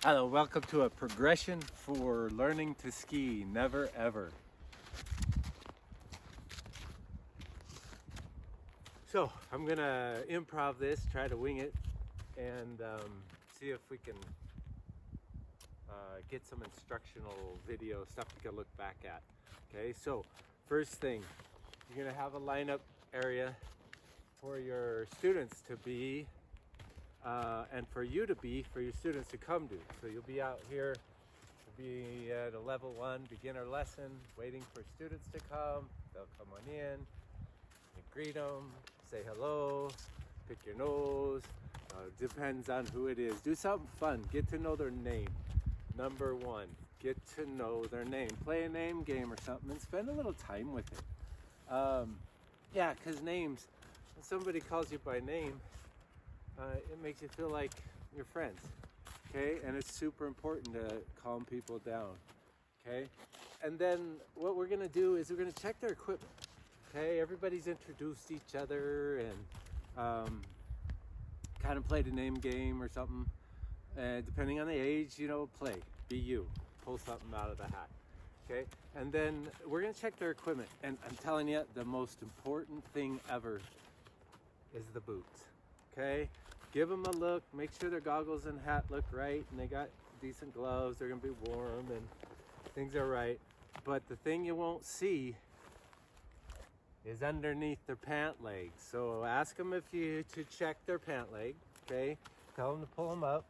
Hello, welcome to a progression for learning to ski, never ever. So I'm gonna improv this, try to wing it, and see if we can get some instructional video stuff we can look back at. Okay, so first thing, you're gonna have a lineup area for your students to be and for you to be, for your students to come to. So you'll be out here, you'll be at a level 1 beginner lesson, waiting for students to come. They'll come on in, you greet them, say hello, pick your nose. Depends on who it is. Do something fun, get to know their name. Number 1, get to know their name. Play a name game or something and spend a little time with it. Yeah, because names, when somebody calls you by name, it makes you feel like you're friends, okay? And it's super important to calm people down, okay? And then what we're gonna do is we're gonna check their equipment, okay? Everybody's introduced each other and kind of played a name game or something. Depending on the age, play, be you, pull something out of the hat, okay? And then we're gonna check their equipment. And I'm telling you, the most important thing ever is the boots. Okay, give them a look, make sure their goggles and hat look right and they got decent gloves, they're gonna be warm and things are right. But the thing you won't see is underneath their pant legs. So ask them to check their pant leg, okay? Tell them to pull them up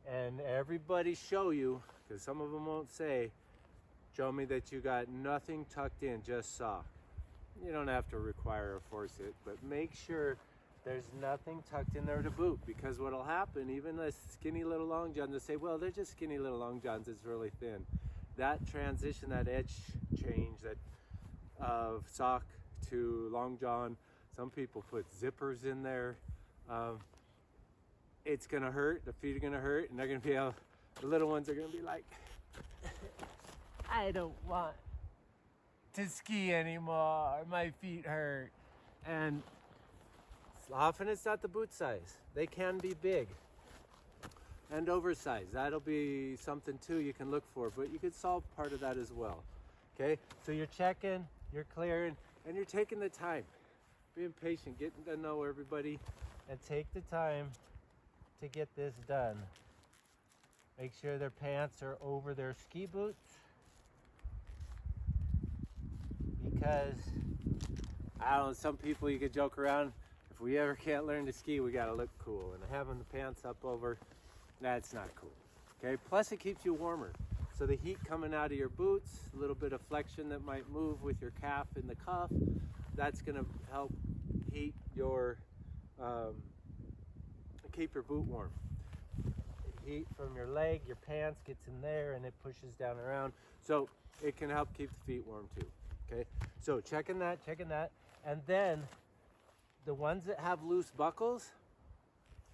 and everybody show you, because some of them won't say, show me that you got nothing tucked in, just sock. You don't have to require or force it, but make sure there's nothing tucked in there to boot, because what'll happen, even a skinny little long john, they'll say, well, they're just skinny little long johns, it's really thin. That transition, that edge change, that of sock to long john, some people put zippers in there. It's gonna hurt, the feet are gonna hurt, and they're gonna be the little ones are gonna be like, I don't want to ski anymore, my feet hurt. And often it's not the boot size. They can be big and oversized. That'll be something too you can look for, but you could solve part of that as well. Okay, so you're checking, you're clearing, and you're taking the time. Being patient, getting to know everybody, and take the time to get this done. Make sure their pants are over their ski boots, because I don't know, some people you could joke around, if we ever can't learn to ski, we gotta look cool. And having the pants up over, that's not cool. Okay, plus it keeps you warmer. So the heat coming out of your boots, a little bit of flexion that might move with your calf in the cuff, that's gonna help heat your, keep your boot warm. Heat from your leg, your pants gets in there and it pushes down around. So it can help keep the feet warm too, okay? So checking that. And then the ones that have loose buckles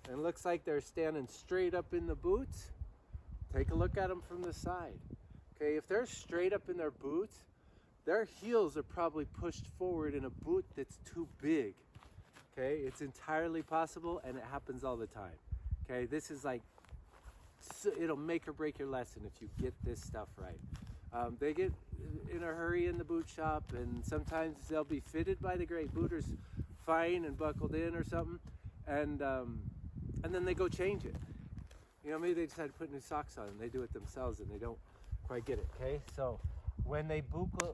and looks like they're standing straight up in the boots, take a look at them from the side. Okay, if they're straight up in their boots, their heels are probably pushed forward in a boot that's too big. Okay, it's entirely possible and it happens all the time. Okay, this is like, it'll make or break your lesson if you get this stuff right. They get in a hurry in the boot shop, and sometimes they'll be fitted by the great booters fine and buckled in or something, and then they go change it. Maybe they decide to put new socks on and they do it themselves and they don't quite get it. Okay, so when they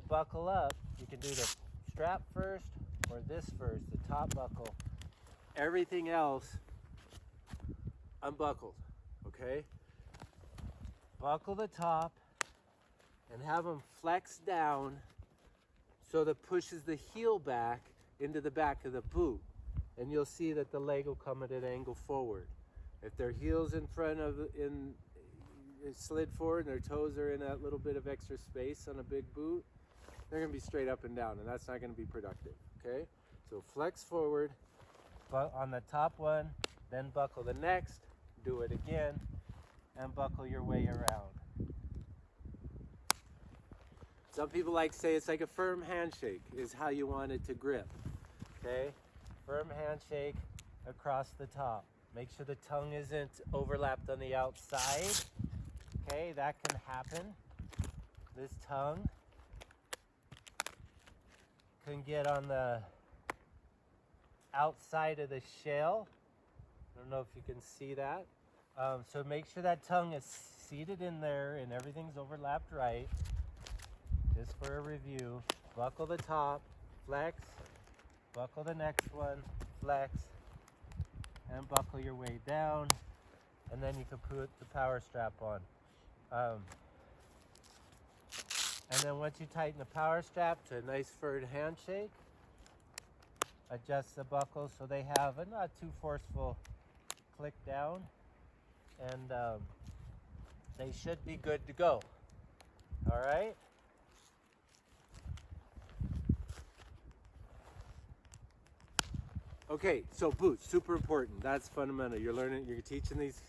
buckle up, you can do the strap first or this first, the top buckle. Everything else unbuckled. Okay, buckle the top and have them flex down so that pushes the heel back into the back of the boot, and you'll see that the leg will come at an angle forward. If their heels in front of slid forward and their toes are in that little bit of extra space on a big boot, they're gonna be straight up and down, and that's not gonna be productive. Okay, so flex forward, but on the top one, then buckle the next, do it again, and buckle your way around. Some people like to say it's like a firm handshake is how you want it to grip. Okay, firm handshake across the top. Make sure the tongue isn't overlapped on the outside. Okay, that can happen. This tongue can get on the outside of the shell. I don't know if you can see that. So make sure that tongue is seated in there and everything's overlapped right. Just for a review, buckle the top, flex, buckle the next one, flex, and buckle your way down, and then you can put the power strap on. And then once you tighten the power strap to a nice furred handshake, adjust the buckle so they have a not too forceful click down, and they should be good to go. All right? Okay, so boots, super important. That's fundamental. You're teaching these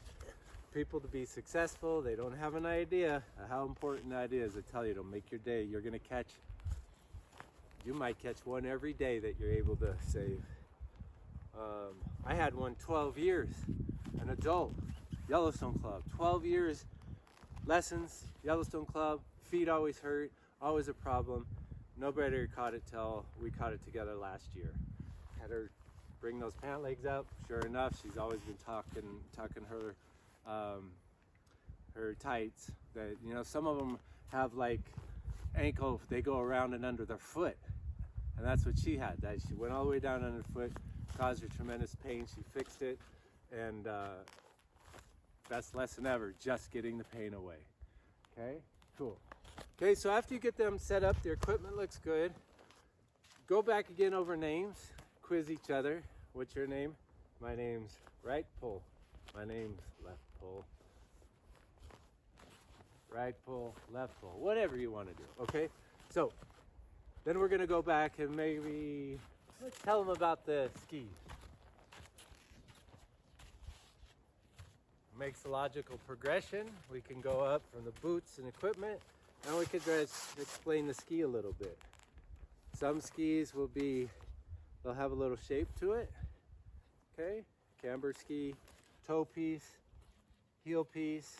people to be successful. They don't have an idea of how important that is. I tell you, it'll make your day. You might catch one every day that you're able to save. I had one 12 years, an adult, Yellowstone Club, 12 years, lessons, Yellowstone Club, feet always hurt, always a problem. Nobody caught it till we caught it together last year. Had her bring those pant legs up. Sure enough, she's always been tucking her tights. That, you know, some of them have like ankle, they go around and under their foot, and that's what she had. That she went all the way down under her foot, caused her tremendous pain. She fixed it, and best lesson ever, just getting the pain away. Okay, cool. Okay, so after you get them set up, their equipment looks good. Go back again over names, quiz each other. What's your name? My name's right pull. My name's left pull. Right pull, left pull, whatever you want to do, okay? So, then we're gonna go back and maybe, let's tell them about the skis. Makes a logical progression. We can go up from the boots and equipment, and we could just explain the ski a little bit. Some skis will be, they'll have a little shape to it, okay? Camber ski, toe piece, heel piece.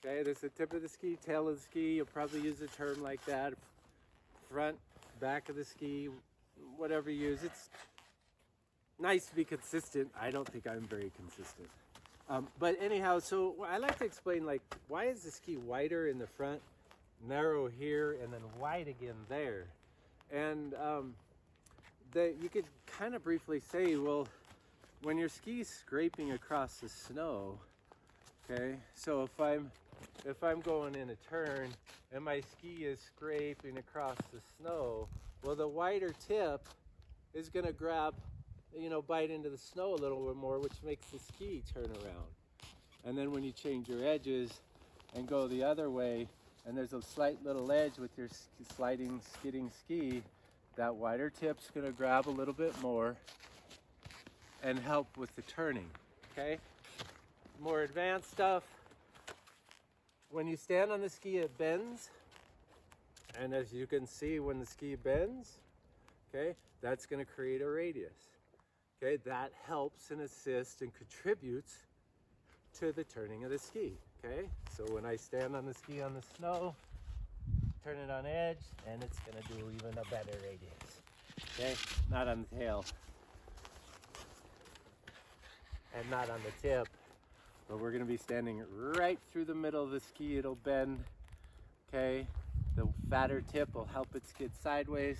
Okay, this is the tip of the ski, tail of the ski. You'll probably use a term like that. Front, back of the ski, whatever you use. It's nice to be consistent. I don't think I'm very consistent. But anyhow, so I like to explain, like, why is the ski wider in the front, narrow here, and then wide again there? And you could kind of briefly say, well, when your ski's scraping across the snow, okay, so if I'm going in a turn and my ski is scraping across the snow, well, the wider tip is going to grab, bite into the snow a little bit more, which makes the ski turn around. And then when you change your edges and go the other way, and there's a slight little edge with your skidding ski, that wider tip's going to grab a little bit more and help with the turning, okay? More advanced stuff. When you stand on the ski, it bends. And as you can see, when the ski bends, okay, that's going to create a radius. Okay, that helps and assists and contributes to the turning of the ski. Okay, so when I stand on the ski on the snow, turn it on edge, and it's going to do even a better radius. Okay, not on the tail. And not on the tip. But we're going to be standing right through the middle of the ski. It'll bend, okay? The fatter tip will help it skid sideways.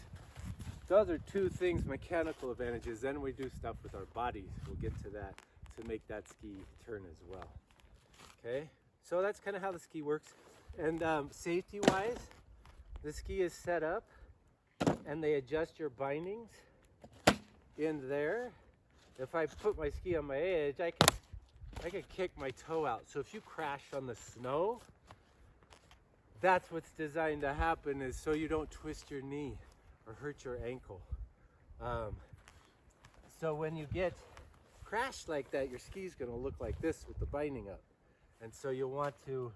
Those are two things, mechanical advantages. Then we do stuff with our bodies. We'll get to that to make that ski turn as well. Okay? So that's kind of how the ski works. And safety-wise, the ski is set up and they adjust your bindings in there. If I put my ski on my edge, I can kick my toe out. So if you crash on the snow, that's what's designed to happen, is so you don't twist your knee or hurt your ankle. So when you get crashed like that, your ski's gonna look like this with the binding up. And so you'll want to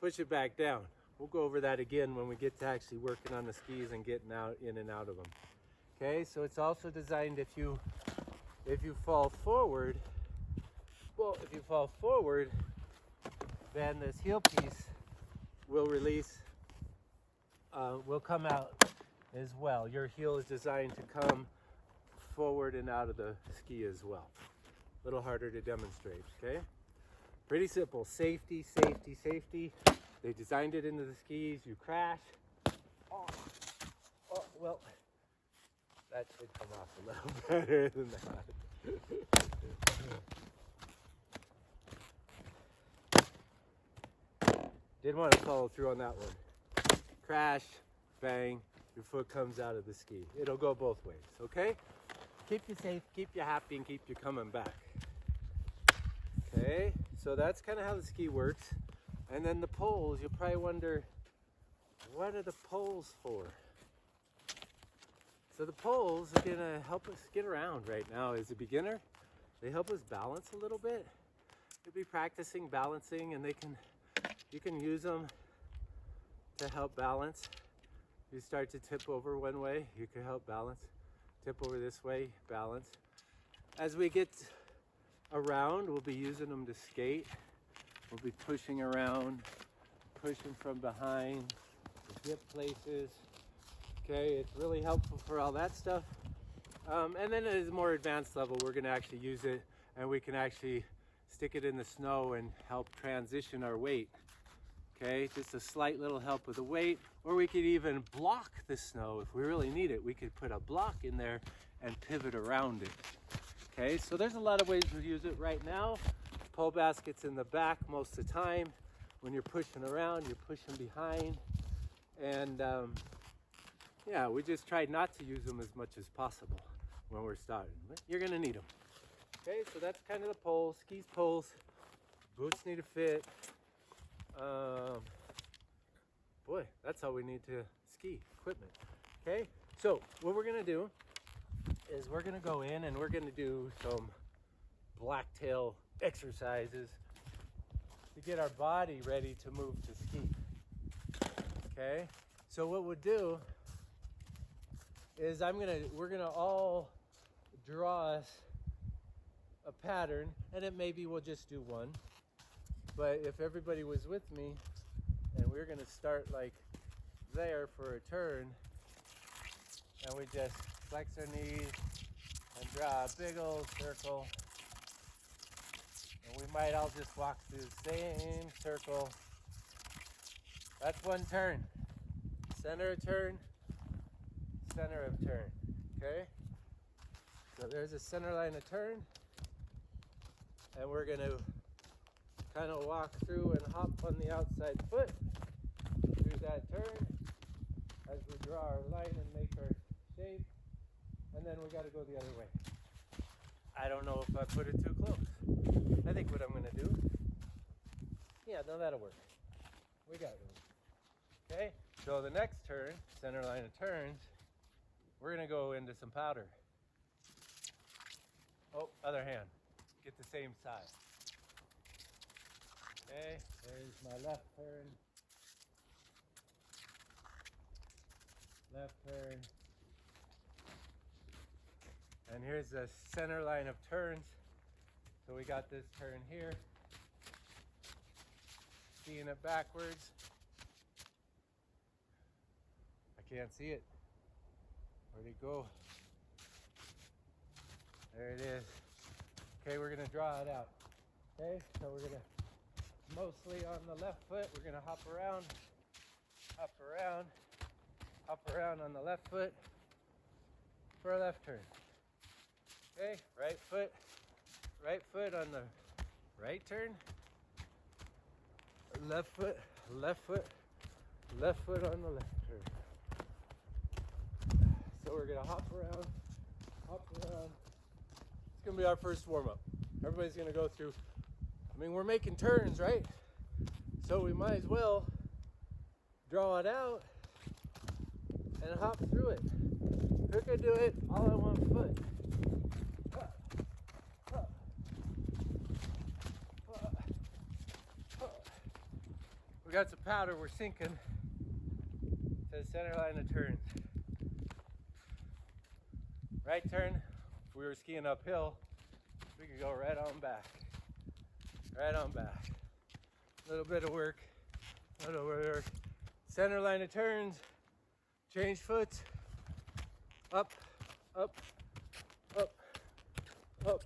push it back down. We'll go over that again when we get to actually working on the skis and getting out in and out of them. Okay, so it's also designed if you fall forward, well, if you fall forward, then this heel piece will release, will come out as well. Your heel is designed to come forward and out of the ski as well. A little harder to demonstrate, okay? Pretty simple. Safety, safety, safety. They designed it into the skis. You crash. Oh, well, that should come off a little better than that. Didn't want to follow through on that one. Crash, bang, your foot comes out of the ski. It'll go both ways, okay? Keep you safe, keep you happy, and keep you coming back. Okay, so that's kind of how the ski works. And then the poles, you'll probably wonder, what are the poles for? So the poles are gonna help us get around right now as a beginner. They help us balance a little bit. You'll be practicing balancing, and you can use them to help balance. You start to tip over one way, you can help balance. Tip over this way, balance. As we get around, we'll be using them to skate. We'll be pushing around, pushing from behind, dip places. Okay, it's really helpful for all that stuff. And then at a more advanced level, we're gonna actually use it, and we can actually stick it in the snow and help transition our weight. Okay, just a slight little help with the weight, or we could even block the snow if we really need it. We could put a block in there and pivot around it. Okay, so there's a lot of ways to use it right now. Pole basket's in the back most of the time. When you're pushing around, you're pushing behind. And yeah, we just tried not to use them as much as possible when we're starting. But you're gonna need them. Okay, so that's kind of the poles, skis, poles. Boots need to fit. Boy, that's all we need to ski equipment. Okay, so what we're gonna do is we're gonna go in and we're gonna do some blacktail exercises to get our body ready to move to ski. Okay, so what we'll do is we're gonna all draw us a pattern, and it maybe we'll just do one. But if everybody was with me, and we're gonna start like there for a turn, and we just flex our knees and draw a big old circle. And we might all just walk through the same circle. That's one turn. Center of turn, center of turn, okay? So there's a center line of turn, and we're gonna kind of walk through and hop on the outside foot through that turn as we draw our line and make our shape, and then we got to go the other way. I don't know if I put it too close. I think what I'm going to do, yeah, no, that'll work. We got it. Okay, so the next turn, center line of turns, we're going to go into some powder. Oh, other hand, get the same side. Okay, there's my left turn, and here's the center line of turns. So we got this turn here, skiing it backwards. I can't see it. Where'd it go? There it is. Okay, we're gonna draw it out. Okay, so we're gonna mostly on the left foot, we're gonna hop around on the left foot for a left turn. Okay, right foot on the right turn, left foot on the left turn. So we're gonna hop around. It's gonna be our first warm-up. Everybody's gonna go through, I mean, we're making turns, right? So we might as well draw it out and hop through it. We're gonna do it all on one foot. We got some powder, we're sinking to the center line of turns. Right turn, if we were skiing uphill, we could go right on back. A little bit of work. A little work. Center line of turns. Change foot. Up, up, up, up,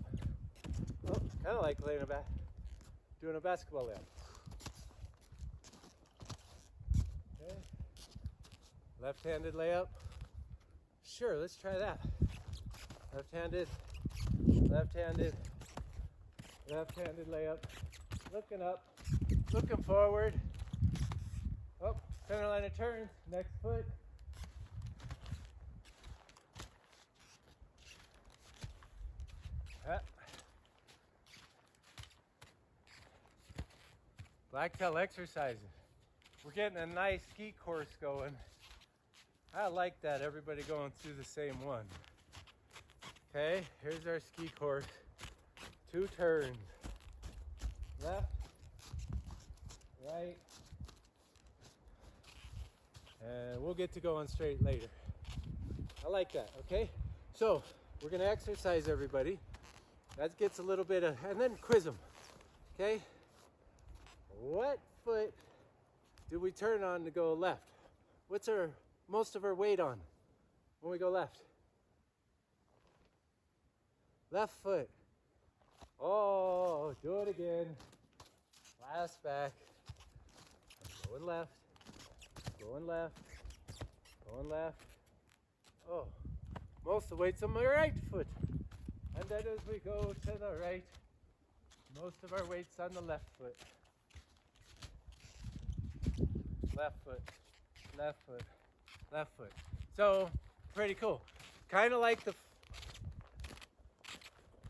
up. Kind of like doing a basketball layup. Okay. Left-handed layup. Sure, let's try that. Left-handed, left-handed, left-handed layup. Looking up, looking forward. Up, center line of turns. Next foot. Blacktail exercises. We're getting a nice ski course going. I like that, everybody going through the same one. Okay, here's our ski course. 2 turns. Left, right, and we'll get to going straight later. I like that, okay? So, we're gonna exercise everybody. That gets a little bit of, and then quiz them, okay? What foot do we turn on to go left? What's most of our weight on when we go left? Left foot. Oh, do it again. Last back. Going left. Going left. Going left. Oh, most of the weight's on my right foot. And then as we go to the right, most of our weight's on the left foot. Left foot, left foot, left foot. So, pretty cool. Kind of like the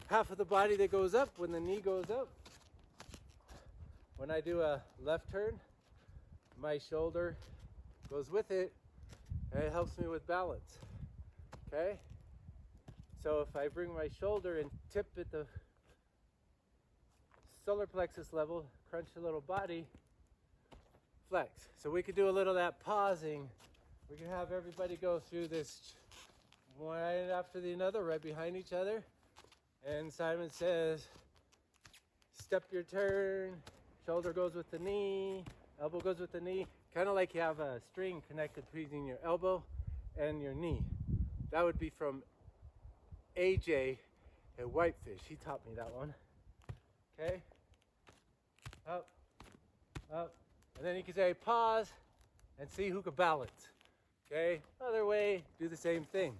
half of the body that goes up when the knee goes up. When I do a left turn, my shoulder goes with it, and it helps me with balance. Okay? So if I bring my shoulder and tip at the solar plexus level, crunch the little body, flex. So we could do a little of that pausing. We can have everybody go through this one after the other, right behind each other. And Simon says, step your turn, shoulder goes with the knee, elbow goes with the knee. Kind of like you have a string connected between your elbow and your knee. That would be from AJ at Whitefish. He taught me that one. Okay? Up, up. And then you can say pause and see who can balance. Okay? Other way, do the same thing.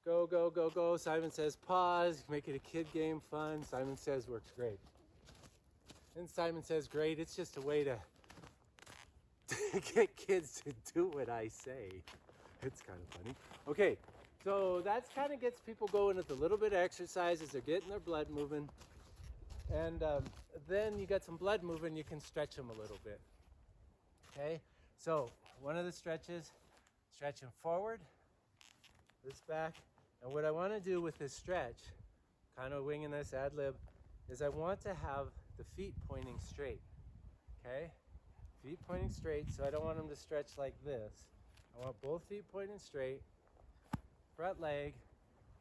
Go, go, go, go. Simon says pause, make it a kid game, fun. Simon says works great. And Simon says great. It's just a way to get kids to do what I say. It's kind of funny. Okay, so that kind of gets people going with a little bit of exercise as they're getting their blood moving. And then you got some blood moving, you can stretch them a little bit. Okay, so one of the stretches, stretching forward, this back. And what I want to do with this stretch, kind of winging this ad lib, is I want to have the feet pointing straight. Okay, feet pointing straight, so I don't want them to stretch like this. I want both feet pointing straight, front leg,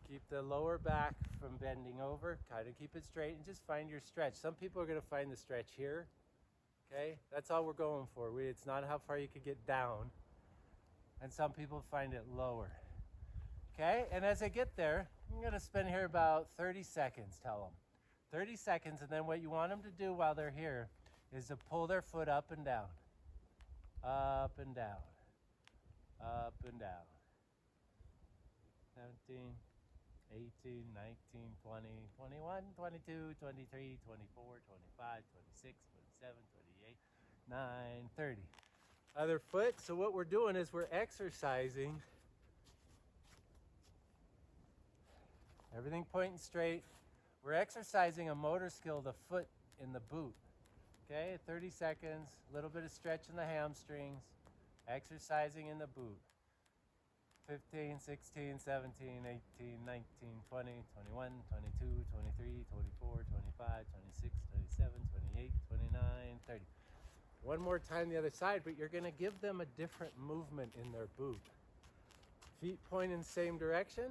keep the lower back from bending over, kind of keep it straight, and just find your stretch. Some people are going to find the stretch here. Okay, that's all we're going for. It's not how far you could get down. And some people find it lower. Okay, and as I get there, I'm going to spend here about 30 seconds, tell them. 30 seconds, and then what you want them to do while they're here is to pull their foot up and down. Up and down. Up and down. 17, 18, 19, 20, 21, 22, 23, 24, 25, 26, 27, 28, 9, 30. Other foot. So what we're doing is we're exercising. Everything pointing straight. We're exercising a motor skill, the foot in the boot. Okay, 30 seconds, a little bit of stretch in the hamstrings, exercising in the boot. 15, 16, 17, 18, 19, 20, 21, 22, 23, 24, 25, 26, 27, 28, 29, 30. One more time the other side, but you're going to give them a different movement in their boot. Feet point in the same direction,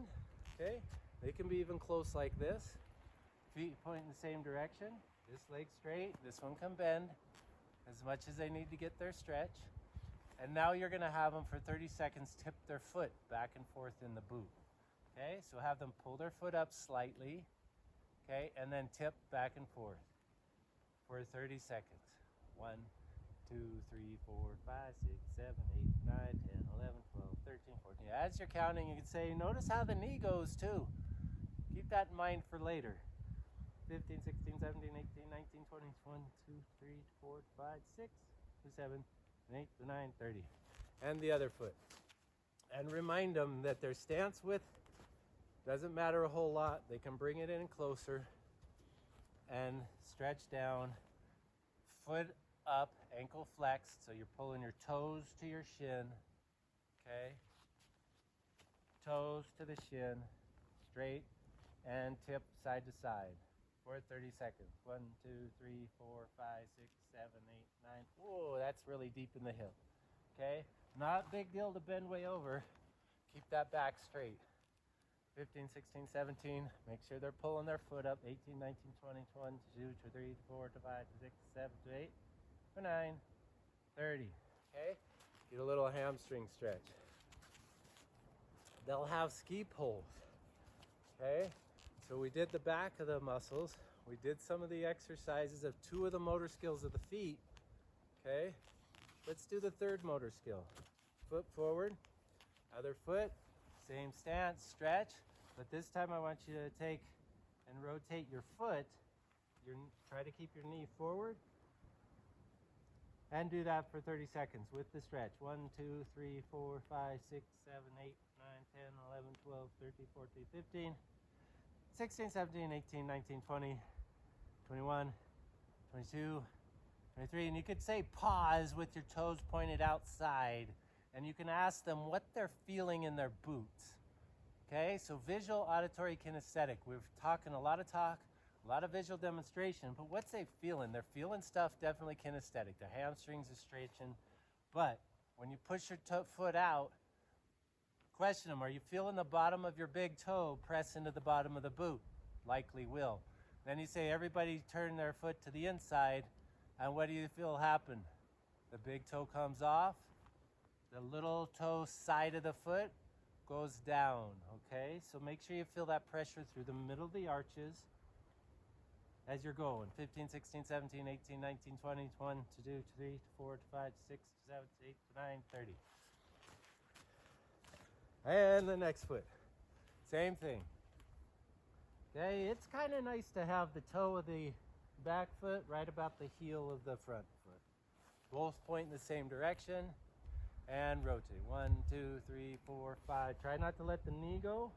okay? They can be even close like this. Feet point in the same direction. This leg straight, this one can bend. as much as they need to get their stretch. And now you're going to have them for 30 seconds tip their foot back and forth in the boot. Okay, so have them pull their foot up slightly, okay, and then tip back and forth for 30 seconds. 1, 2, 3, 4, 5, 6, 7, 8, 9, 10, 11, 12, 13, 14. As you're counting, you can say, notice how the knee goes too. Keep that in mind for later. 15, 16, 17, 18, 19, 20, 1, 2, 3, 4, 5, 6, 7, 8, 9, 30. And the other foot. And remind them that their stance width doesn't matter a whole lot. They can bring it in closer and stretch down. Foot up, ankle flexed, so you're pulling your toes to your shin. Okay? Toes to the shin, straight, and tip side to side for 30 seconds. 1, 2, 3, 4, 5, 6, 7, 8, 9. Whoa, that's really deep in the hip. Okay? Not a big deal to bend way over. Keep that back straight. 15, 16, 17. Make sure they're pulling their foot up. 18, 19, 20, 21, 22, 23, 24, 25, 26, 27, 28, 29, 30. Okay? Get a little hamstring stretch. They'll have ski poles. Okay? So we did the back of the muscles. We did some of the exercises of 2 of the motor skills of the feet. Okay? Let's do the 3rd motor skill. Foot forward, other foot, same stance, stretch, but this time I want you to take and rotate your foot. Try to keep your knee forward and do that for 30 seconds with the stretch. 1, 2, 3, 4, 5, 6, 7, 8, 9, 10, 11, 12, 13, 14, 15, 16, 17, 18, 19, 20, 21, 22, 23. And you could say pause with your toes pointed outside, and you can ask them what they're feeling in their boots. Okay, so visual, auditory, kinesthetic. We're talking a lot of visual demonstration, but what's they feeling? They're feeling stuff definitely kinesthetic. Their hamstrings are stretching, but when you push your foot out, question them, are you feeling the bottom of your big toe press into the bottom of the boot? Likely will. Then you say, everybody turn their foot to the inside, and what do you feel happen? The big toe comes off, the little toe side of the foot goes down, okay? So make sure you feel that pressure through the middle of the arches as you're going. 15, 16, 17, 18, 19, 20, 21, 22, 23, 24, 25, 26, 27, 28, 29, 30. And the next foot. Same thing. Okay, it's kind of nice to have the toe of the back foot right about the heel of the front foot. Both point in the same direction. And rotate. 1, 2, 3, 4, 5. Try not to let the knee go.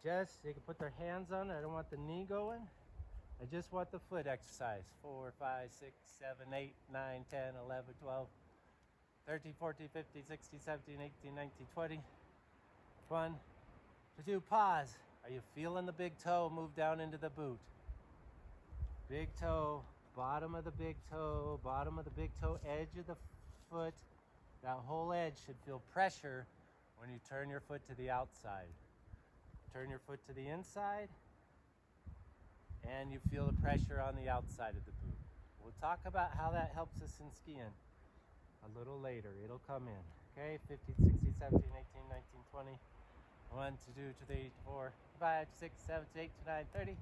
Just, they can put their hands on it. I don't want the knee going. I just want the foot exercise. 4, 5, 6, 7, 8, 9, 10, 11, 12, 13, 14, 15, 16, 17, 18, 19, 20. 1, 2, pause. Are you feeling the big toe move down into the boot? Big toe, bottom of the big toe, bottom of the big toe, edge of the foot. That whole edge should feel pressure when you turn your foot to the outside. Turn your foot to the inside, and you feel the pressure on the outside of the boot. We'll talk about how that helps us in skiing a little later. It'll come in. Okay, 15, 16, 17, 18, 19, 20. 1, 2, 3, 4, 5, 6, 7, 8, 9, 30.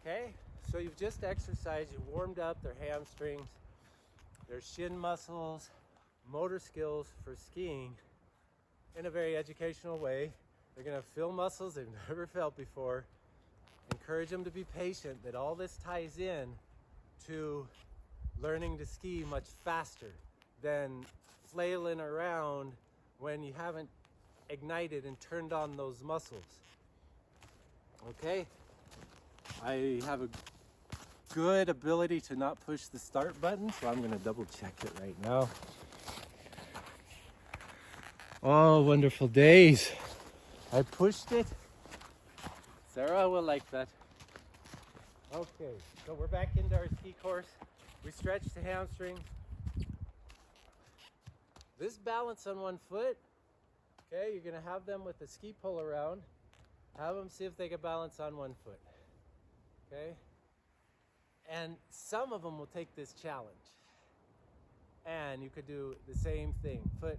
Okay, so you've just exercised, you warmed up their hamstrings, their shin muscles, motor skills for skiing in a very educational way. They're going to feel muscles they've never felt before. Encourage them to be patient, that all this ties in to learning to ski much faster than flailing around when you haven't ignited and turned on those muscles. Okay? I have a good ability to not push the start button, so I'm going to double check it right now. Oh, wonderful days. I pushed it. Sarah will like that. Okay, so we're back into our ski course. We stretched the hamstring. This balance on one foot, okay, you're going to have them with the ski pole around. Have them see if they can balance on one foot. Okay? And some of them will take this challenge. And you could do the same thing. Foot,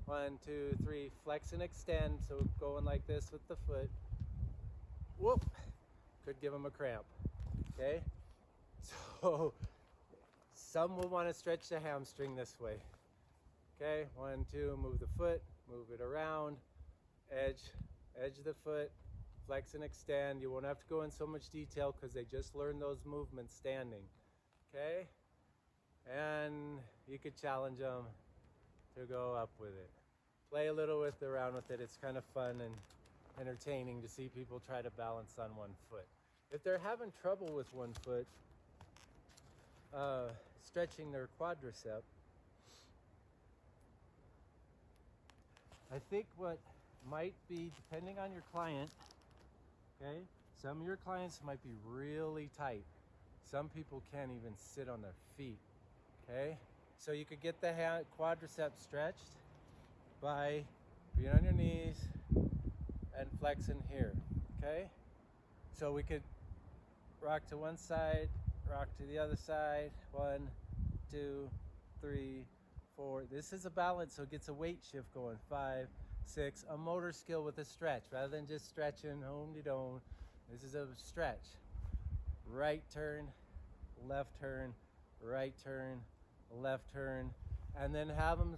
1, 2, 3, flex and extend. So going like this with the foot. Whoop, could give them a cramp, okay? So some will want to stretch the hamstring this way. Okay, 1, 2, move the foot, move it around, edge the foot, flex and extend. You won't have to go in so much detail because they just learned those movements standing. Okay, and you could challenge them to go up with it. Play a little around with it. It's kind of fun and entertaining to see people try to balance on one foot. If they're having trouble with one foot, stretching their quadricep, I think what might be, depending on your client, okay, some of your clients might be really tight. Some people can't even sit on their feet, okay? So you could get the quadricep stretched by being on your knees and flexing here, okay? So we could rock to one side, rock to the other side, 1, 2, 3, 4. This is a balance, so it gets a weight shift going. 5, 6, a motor skill with a stretch, rather than just stretching, home-de-dome. This is a stretch. Right turn, left turn, right turn, left turn, and then have them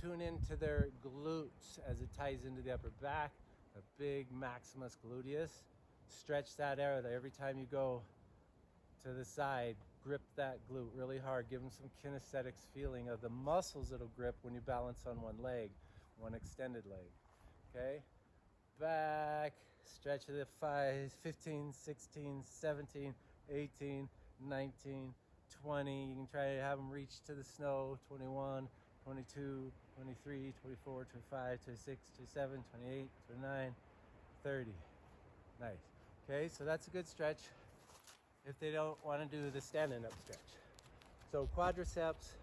tune into their glutes as it ties into the upper back, the big maximus gluteus. Stretch that area every time you go to the side. Grip that glute really hard. Give them some kinesthetics feeling of the muscles it'll grip when you balance on one leg, one extended leg. Okay? Back, stretch of the 5, 15, 16, 17, 18, 19, 20. You can try to have them reach to the snow. 21, 22, 23, 24, 25, 26, 27, 28, 29, 30. Nice. Okay, so that's a good stretch if they don't want to do the standing up stretch. So quadriceps,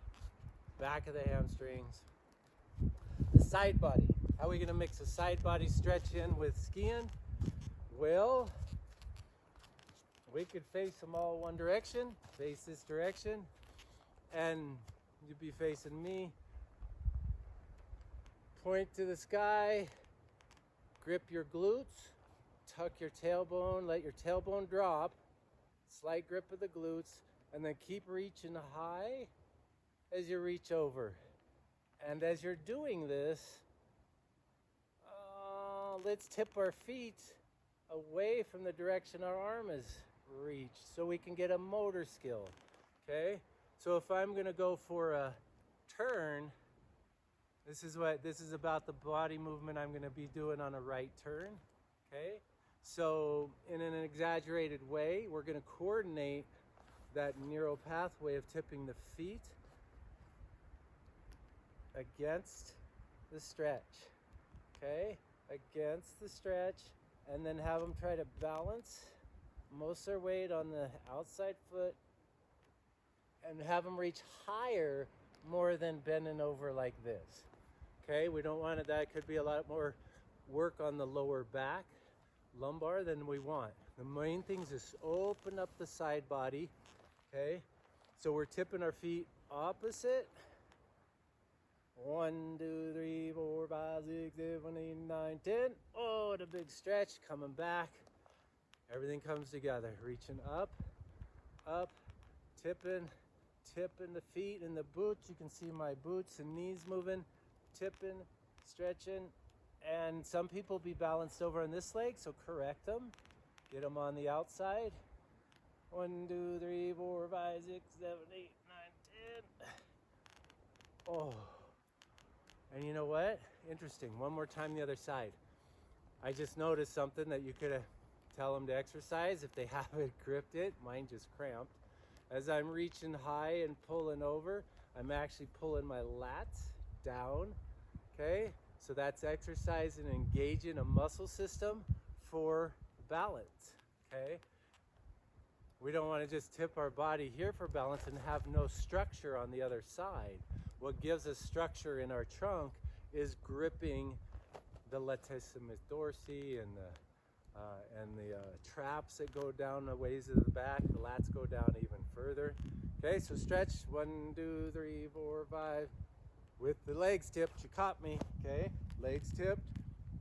back of the hamstrings, the side body. How are we going to mix a side body stretch in with skiing? Well, we could face them all one direction, face this direction, and you'd be facing me. Point to the sky, grip your glutes, tuck your tailbone, let your tailbone drop, slight grip of the glutes, and then keep reaching high as you reach over. And as you're doing this, let's tip our feet away from the direction our arm is reached so we can get a motor skill, okay? So if I'm gonna go for a turn, this is about the body movement I'm gonna be doing on a right turn, okay? So in an exaggerated way, we're gonna coordinate that neural pathway of tipping the feet against the stretch, okay? Against the stretch, and then have them try to balance most of their weight on the outside foot and have them reach higher more than bending over like this, okay? We don't want it, that could be a lot more work on the lower back, lumbar than we want. The main thing is just open up the side body, okay? So we're tipping our feet opposite. 1, 2, 3, 4, 5, 6, 7, 8, 9, 10. Oh, the big stretch, coming back. Everything comes together. Reaching up, tipping the feet and the boots. You can see my boots and knees moving, tipping, stretching. And some people be balanced over on this leg, so correct them. Get them on the outside. 1, 2, 3, 4, 5, 6, 7, 8, 9, 10. Oh. And you know what? Interesting. One more time the other side. I just noticed something that you could tell them to exercise if they haven't gripped it. Mine just cramped. As I'm reaching high and pulling over, I'm actually pulling my lats down. Okay? So that's exercise and engaging a muscle system for balance. Okay? We don't want to just tip our body here for balance and have no structure on the other side. What gives us structure in our trunk is gripping the latissimus dorsi and the traps that go down the ways of the back. The lats go down even further. Okay, so stretch. 1, 2, 3, 4, 5. With the legs tipped, you caught me. Okay, legs tipped.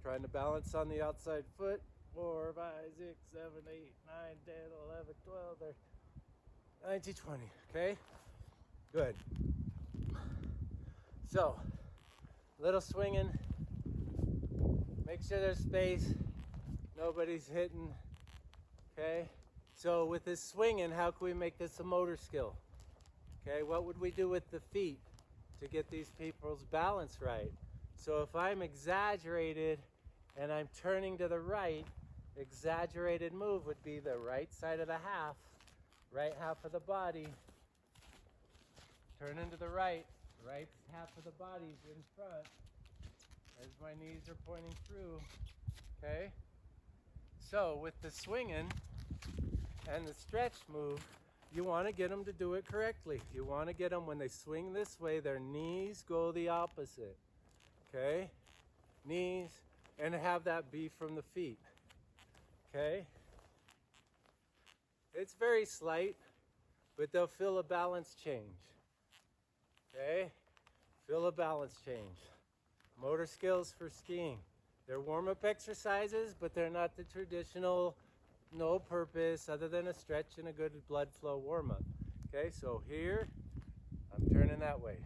Trying to balance on the outside foot. 4, 5, 6, 7, 8, 9, 10, 11, 12, 13, 19, 20. Okay, good. So, little swinging. Make sure there's space. Nobody's hitting. Okay, so with this swinging, how can we make this a motor skill? Okay, what would we do with the feet to get these people's balance right? So if I'm exaggerated and I'm turning to the right, exaggerated move would be the right side of the half, right half of the body. Turn into the right half of the body's in front as my knees are pointing through. Okay? So with the swinging and the stretch move, you want to get them to do it correctly. You want to get them, when they swing this way, their knees go the opposite. Okay? Knees, and have that be from the feet. Okay? It's very slight, but they'll feel a balance change. Okay? Feel a balance change. Motor skills for skiing. They're warm-up exercises, but they're not the traditional, no purpose other than a stretch and a good blood flow warm-up. Okay, so here, I'm turning that way.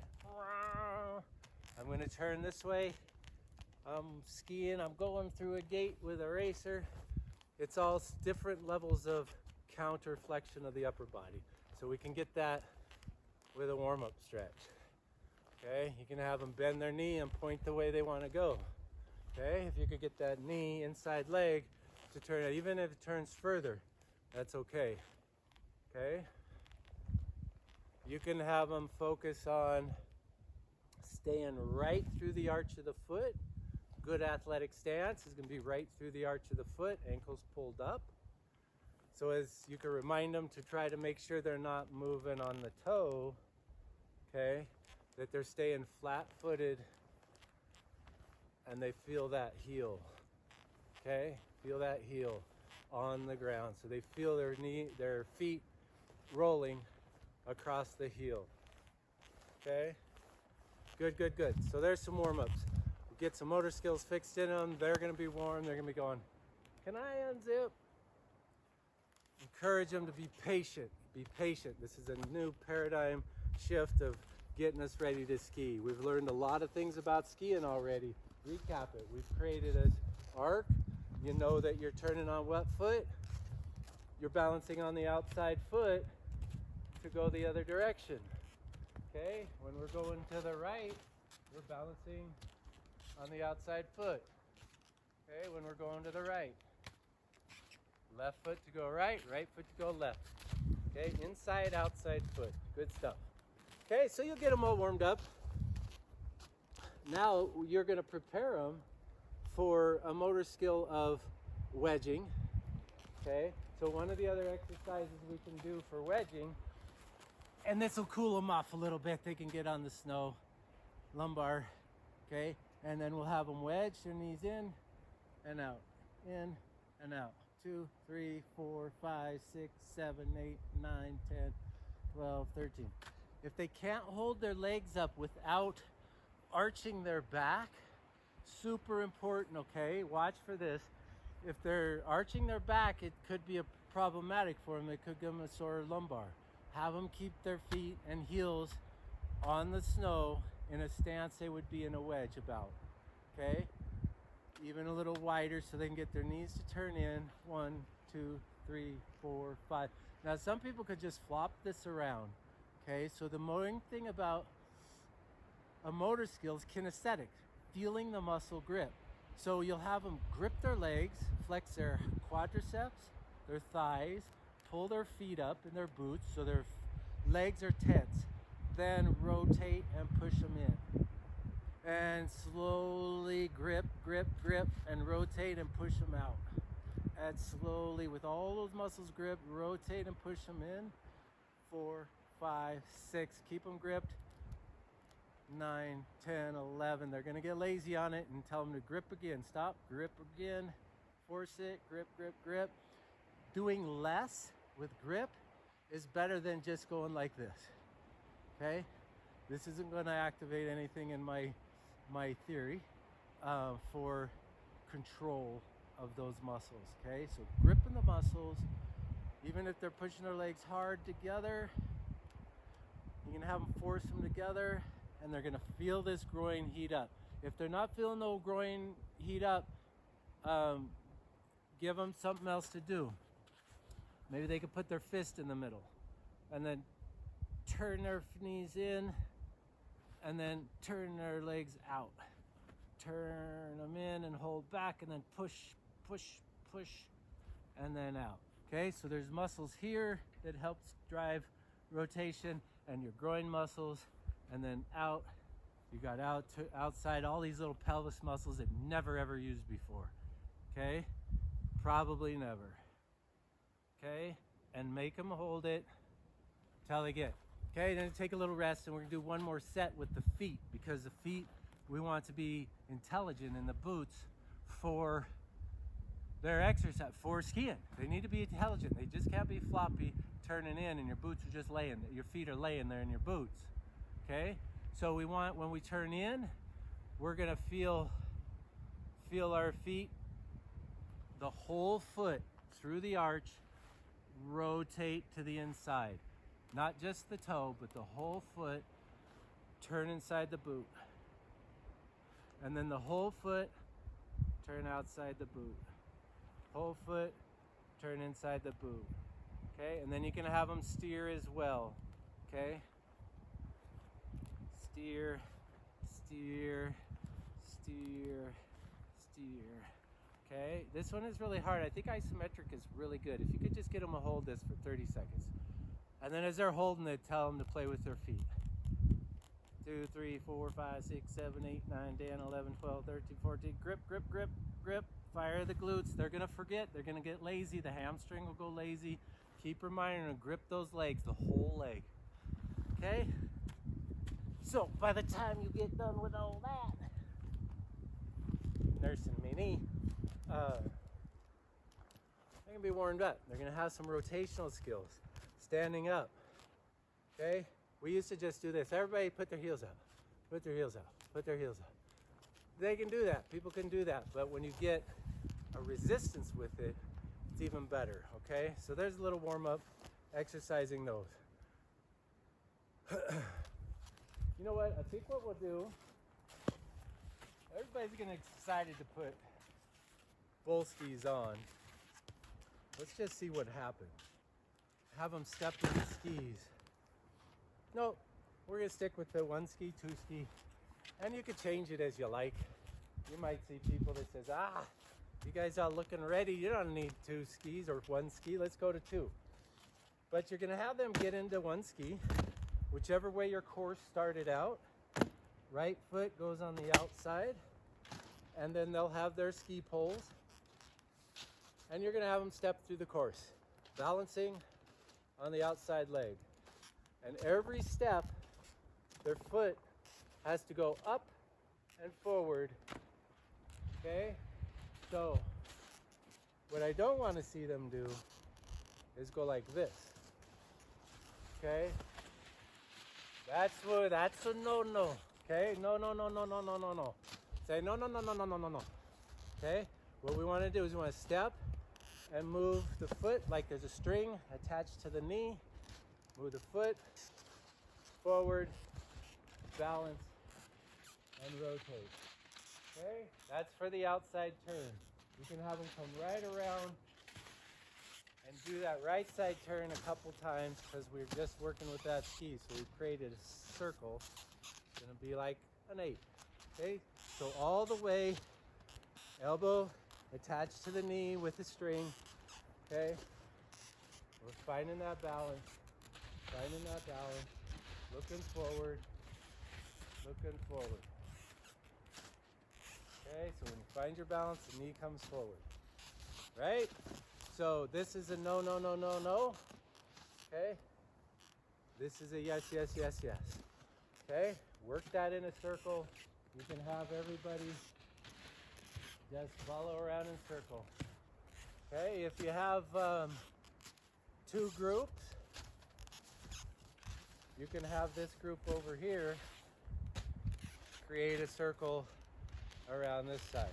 I'm going to turn this way. I'm skiing, I'm going through a gate with a racer. It's all different levels of counter flexion of the upper body. So we can get that with a warm-up stretch. Okay, you can have them bend their knee and point the way they want to go. Okay, if you could get that knee, inside leg, to turn it, even if it turns further, that's okay. Okay, you can have them focus on staying right through the arch of the foot. Good athletic stance is going to be right through the arch of the foot, ankles pulled up. So as you can remind them to try to make sure they're not moving on the toe, okay, that they're staying flat-footed and they feel that heel, okay? Feel that heel on the ground. So they feel their feet rolling across the heel, okay? Good, good, good. So there's some warm-ups. We get some motor skills fixed in them. They're gonna be warm. They're gonna be going, can I unzip? Encourage them to be patient. Be patient. This is a new paradigm shift of getting us ready to ski. We've learned a lot of things about skiing already. Recap it. We've created an arc. You know that you're turning on what foot? You're balancing on the outside foot to go the other direction. Okay? When we're going to the right, we're balancing on the outside foot. Okay? When we're going to the right. Left foot to go right, right foot to go left. Okay? Inside, outside foot. Good stuff. Okay, so you'll get them all warmed up. Now you're going to prepare them for a motor skill of wedging. Okay, so one of the other exercises we can do for wedging, and this will cool them off a little bit. They can get on the snow, lumbar, okay, and then we'll have them wedge their knees in and out, in and out. 2, 3, 4, 5, 6, 7, 8, 9, 10, 12, 13. If they can't hold their legs up without arching their back, super important, okay? Watch for this. If they're arching their back, it could be problematic for them. It could give them a sore lumbar. Have them keep their feet and heels on the snow in a stance they would be in a wedge about, okay? Even a little wider so they can get their knees to turn in. 1, 2, 3, 4, 5. Now some people could just flop this around. Okay, so the main thing about a motor skill is kinesthetic, feeling the muscle grip. So you'll have them grip their legs, flex their quadriceps, their thighs, pull their feet up in their boots so their legs are tense. Then rotate and push them in. And slowly grip, grip, grip, and rotate and push them out. And slowly, with all those muscles grip, rotate and push them in. 4, 5, 6, keep them gripped. 9, 10, 11. They're gonna get lazy on it and tell them to grip again. Stop, grip again, force it, grip, grip, grip. Doing less with grip is better than just going like this. Okay? This isn't going to activate anything in my theory for control of those muscles. Okay? So gripping the muscles, even if they're pushing their legs hard together, you can have them force them together, and they're going to feel this groin heat up. If they're not feeling no groin heat up, give them something else to do. Maybe they could put their fist in the middle and then turn their knees in and then turn their legs out. Turn them in and hold back and then push, push, push, and then out. Okay, so there's muscles here that helps drive rotation, and your groin muscles, and then out. You got out to outside, all these little pelvis muscles that never ever used before. Okay, probably never. Okay, and make them hold it till they get. Okay, then take a little rest, and we're gonna do one more set with the feet, because the feet, we want to be intelligent in the boots for their exercise, for skiing. They need to be intelligent. They just can't be floppy, turning in, and your boots are just laying, your feet are laying there in your boots. Okay, so we want, when we turn in, we're gonna feel our feet, the whole foot through the arch, rotate to the inside. Not just the toe, but the whole foot, turn inside the boot. And then the whole foot, turn outside the boot. Whole foot, turn inside the boot. Okay, and then you can have them steer as well. Okay, steer, steer, steer, steer. Okay, this one is really hard. I think isometric is really good. If you could just get them to hold this for 30 seconds. And then as they're holding it, tell them to play with their feet. 2, 3, 4, 5, 6, 7, 8, 9, 10, 11, 12, 13, 14. Grip, grip, grip, grip. Fire the glutes. They're going to forget. They're going to get lazy. The hamstring will go lazy. Keep reminding them to grip those legs, the whole leg. Okay? So by the time you get done with all that, nursing me knee, they're going to be warmed up. They're going to have some rotational skills. Standing up. Okay? We used to just do this. Everybody put their heels up. Put their heels up. Put their heels up. They can do that. People can do that. But when you get a resistance with it, it's even better. Okay? So there's a little warm up, exercising those. You know what? I think what we'll do, everybody's going to get excited to put full skis on. Let's just see what happens. Have them step in the skis. No, we're going to stick with the 1 ski, 2 ski. And you can change it as you like. You might see people that says, you guys are looking ready. You don't need 2 skis or 1 ski. Let's go to 2. But you're going to have them get into 1 ski, whichever way your course started out. Right foot goes on the outside, and then they'll have their ski poles. And you're going to have them step through the course, balancing on the outside leg. And every step, their foot has to go up and forward. Okay? So, what I don't want to see them do is go like this. Okay? That's a no-no. Okay? No. Say no. Okay? What we want to do is we want to step and move the foot like there's a string attached to the knee. Move the foot forward, balance, and rotate. Okay? That's for the outside turn. You can have them come right around and do that right side turn a couple times, because we're just working with that ski. So we've created a circle. It's going to be like an 8. Okay? So all the way, elbow attached to the knee with the string. Okay? We're finding that balance. Finding that balance. Looking forward. Looking forward. Okay, so when you find your balance, the knee comes forward. Right? So this is a no. Okay? This is a yes. Okay? Work that in a circle. You can have everybody just follow around in a circle. Okay? If you have 2 groups, you can have this group over here create a circle around this side.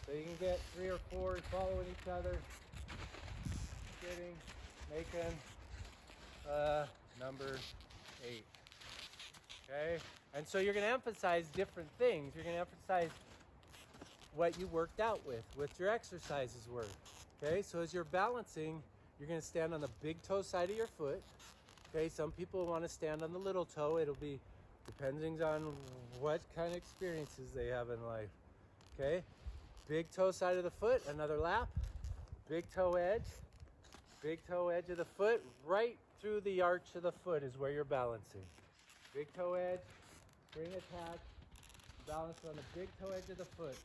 So you can get 3 or 4 following each other, making number 8. Okay? And so you're going to emphasize different things. You're going to emphasize what you worked out with, what your exercises were. Okay? So as you're balancing, you're going to stand on the big toe side of your foot. Okay? Some people want to stand on the little toe. It'll be depending on what kind of experiences they have in life. Okay? Big toe side of the foot, another lap. Big toe edge of the foot, right through the arch of the foot is where you're balancing. Big toe edge, spring attached, balance on the big toe edge of the foot.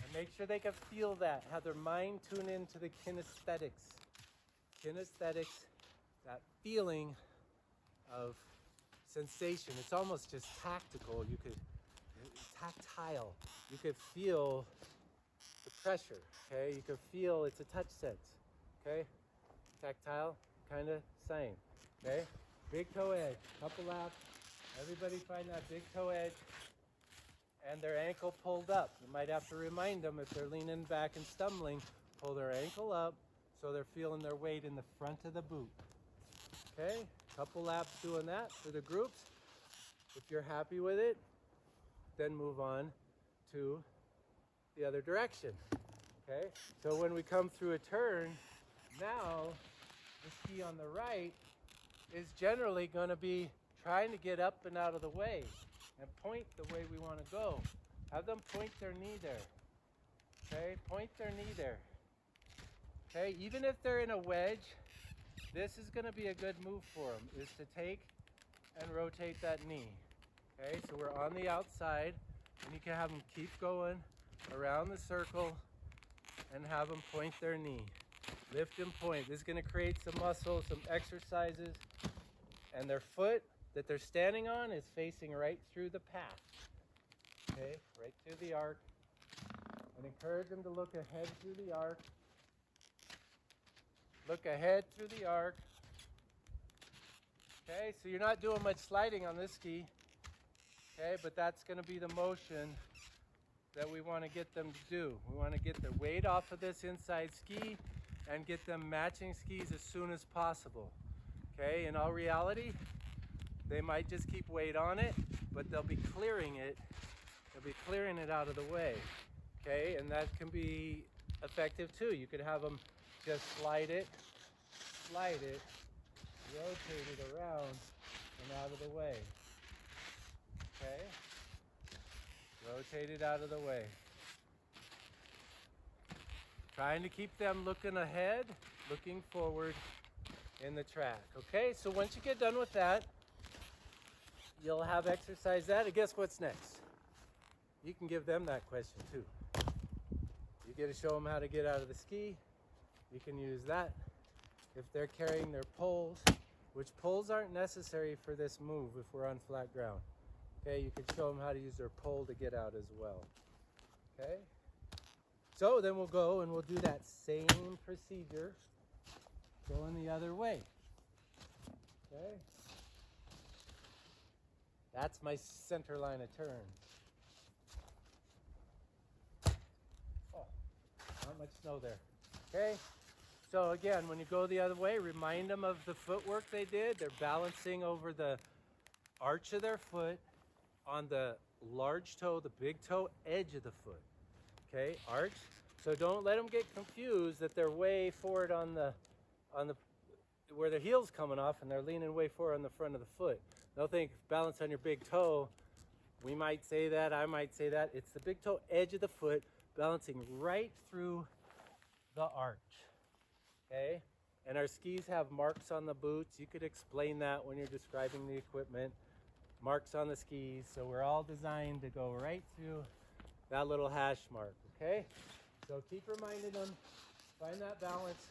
And make sure they can feel that, have their mind tune into the kinesthetics. Kinesthetics, that feeling of sensation. It's almost just tactile. Tactile. You could feel the pressure, okay? You could feel it's a touch sense, okay? Tactile, kind of same, okay? Big toe edge, couple laps. Everybody find that big toe edge and their ankle pulled up. You might have to remind them if they're leaning back and stumbling, pull their ankle up so they're feeling their weight in the front of the boot. Okay, couple laps doing that for the groups. If you're happy with it, then move on to the other direction. Okay, so when we come through a turn, now the ski on the right is generally going to be trying to get up and out of the way and point the way we want to go. Have them point their knee there. Okay, point their knee there. Okay, even if they're in a wedge, this is going to be a good move for them, is to take and rotate that knee. Okay, so we're on the outside, and you can have them keep going around the circle and have them point their knee. Lift and point. This is going to create some muscle, some exercises, and their foot that they're standing on is facing right through the path. Okay, right through the arc. And encourage them to look ahead through the arc. Look ahead through the arc. Okay, so you're not doing much sliding on this ski. Okay, but that's going to be the motion that we want to get them to do. We want to get their weight off of this inside ski and get them matching skis as soon as possible. Okay, in all reality, they might just keep weight on it, but they'll be clearing it. They'll be clearing it out of the way. Okay, and that can be effective too. You could have them just slide it, rotate it around and out of the way. Okay? Rotate it out of the way. Trying to keep them looking ahead, looking forward in the track. Okay, so once you get done with that, you'll have exercised that, and guess what's next? You can give them that question too. You get to show them how to get out of the ski. You can use that. If they're carrying their poles, which poles aren't necessary for this move if we're on flat ground. Okay, you can show them how to use their pole to get out as well. Okay? So then we'll go and we'll do that same procedure going the other way. Okay? That's my center line of turn. Oh, not much snow there. Okay? So again, when you go the other way, remind them of the footwork they did. They're balancing over the arch of their foot on the large toe, the big toe edge of the foot. Okay, arch. So don't let them get confused that they're way forward on the where their heel's coming off and they're leaning way forward on the front of the foot. They'll think balance on your big toe. We might say that, I might say that. It's the big toe edge of the foot balancing right through the arch. Okay, and our skis have marks on the boots. You could explain that when you're describing the equipment. Marks on the skis, so we're all designed to go right through that little hash mark, okay? So keep reminding them, find that balance,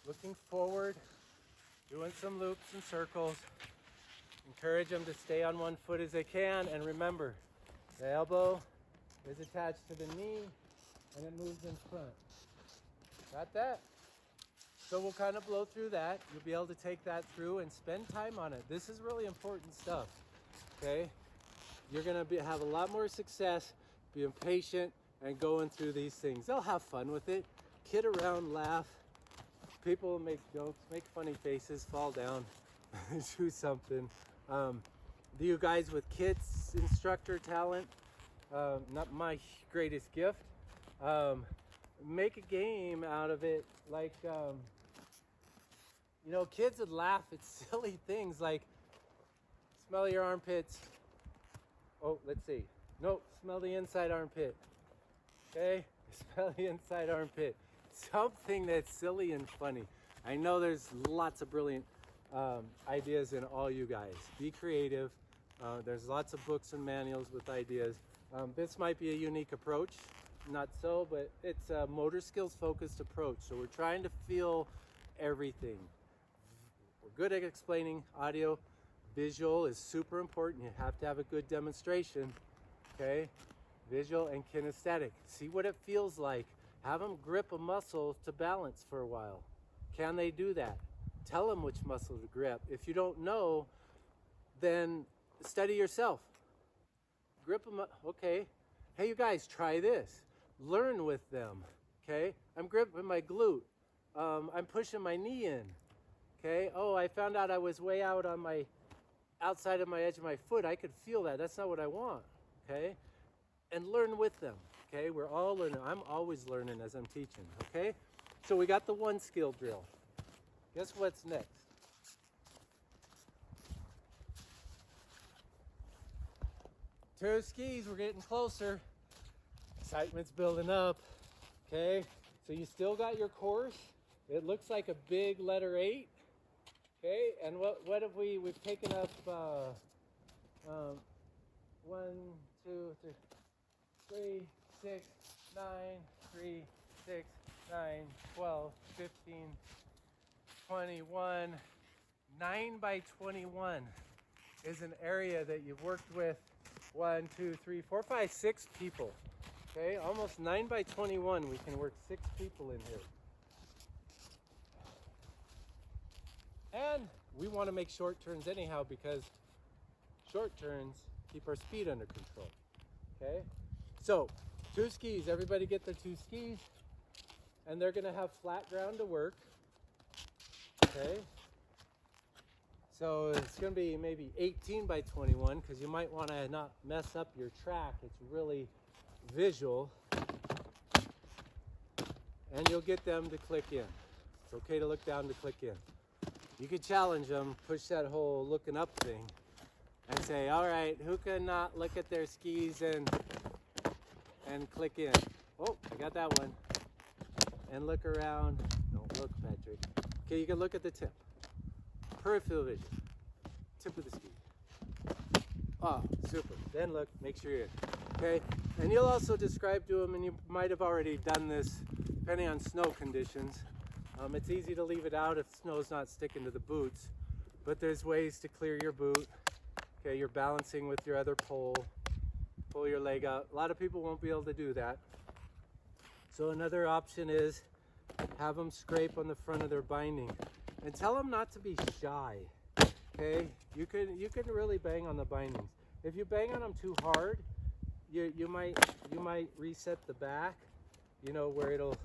looking forward, doing some loops and circles. Encourage them to stay on one foot as they can, and remember, the elbow is attached to the knee, and it moves in front. Got that? So we'll kind of blow through that. You'll be able to take that through and spend time on it. This is really important stuff, okay? You're gonna have a lot more success being patient and going through these things. They'll have fun with it. Kid around, laugh. People make jokes, make funny faces, fall down, do something. Do you guys with kids instructor talent? Not my greatest gift. Make a game out of it, like you know, kids would laugh at silly things like smell your armpits. Oh, let's see. Nope, smell the inside armpit. Okay, smell the inside armpit. Something that's silly and funny. I know there's lots of brilliant ideas in all you guys. Be creative. There's lots of books and manuals with ideas. This might be a unique approach. Not so, but it's a motor skills focused approach. So we're trying to feel everything. We're good at explaining audio. Visual is super important. You have to have a good demonstration. Okay? Visual and kinesthetic. See what it feels like. Have them grip a muscle to balance for a while. Can they do that? Tell them which muscle to grip. If you don't know, then study yourself. Grip them. Okay. Hey, you guys, try this. Learn with them. Okay? I'm gripping my glute. I'm pushing my knee in. Okay? Oh, I found out I was way out on my outside of my edge of my foot. I could feel that. That's not what I want. Okay? And learn with them. Okay? We're all learning. I'm always learning as I'm teaching. Okay? So we got the one skill drill. Guess what's next? Two skis. We're getting closer. Excitement's building up. Okay? So you still got your course. It looks like a big letter 8. Okay? And what have we've taken up 1, 2, 3, 6, 9, 3, 6, 9, 12, 15, 21. 9 by 21 is an area that you've worked with 1, 2, 3, 4, 5, 6 people. Okay, almost 9 by 21. We can work 6 people in here. And we want to make short turns anyhow because short turns keep our speed under control. Okay, so 2 skis. Everybody get their 2 skis. And they're going to have flat ground to work. Okay. So it's going to be maybe 18 by 21 because you might want to not mess up your track. It's really visual. And you'll get them to click in. It's okay to look down to click in. You could challenge them, push that whole looking up thing, and say, all right, who can not look at their skis and click in? Oh, I got that one. And look around. Don't look, Patrick. Okay, you can look at the tip. Peripheral vision. Tip of the ski. Oh, super. Then look, make sure you're in. Okay, and you'll also describe to them, and you might have already done this, depending on snow conditions. It's easy to leave it out if snow's not sticking to the boots, but there's ways to clear your boot. Okay, you're balancing with your other pole. Pull your leg out. A lot of people won't be able to do that. So another option is have them scrape on the front of their binding. And tell them not to be shy. Okay? You can really bang on the bindings. If you bang on them too hard, you might reset the back, you know, where it'll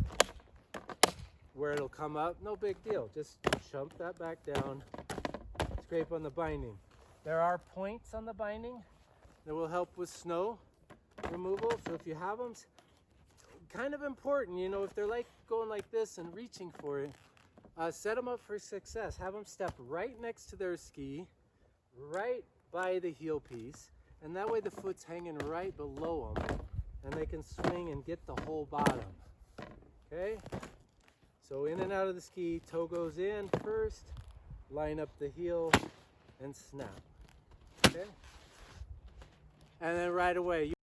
come up. No big deal. Just chump that back down. Scrape on the binding. There are points on the binding that will help with snow removal. So if you have them, kind of important, you know, if they're like going like this and reaching for it, set them up for success. Have them step right next to their ski, right by the heel piece, and that way the foot's hanging right below them, and they can swing and get the whole bottom. Okay? So in and out of the ski, toe goes in first, line up the heel, and snap. Okay? And then right away,